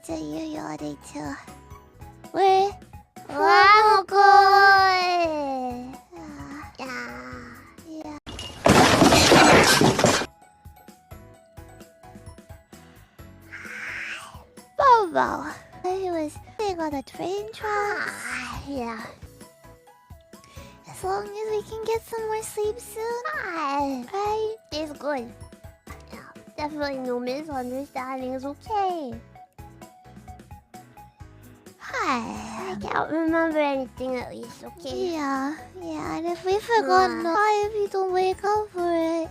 to you yawning too. We're FuwaMoco! Yeah. Bobo! He was sitting on the train tracks. Yeah. As long as we can get some more sleep soon. Right? It's good. Yeah, definitely no misunderstandings, okay? I can't remember anything at least, okay? Yeah, and if we forgot why if you don't wake up for it.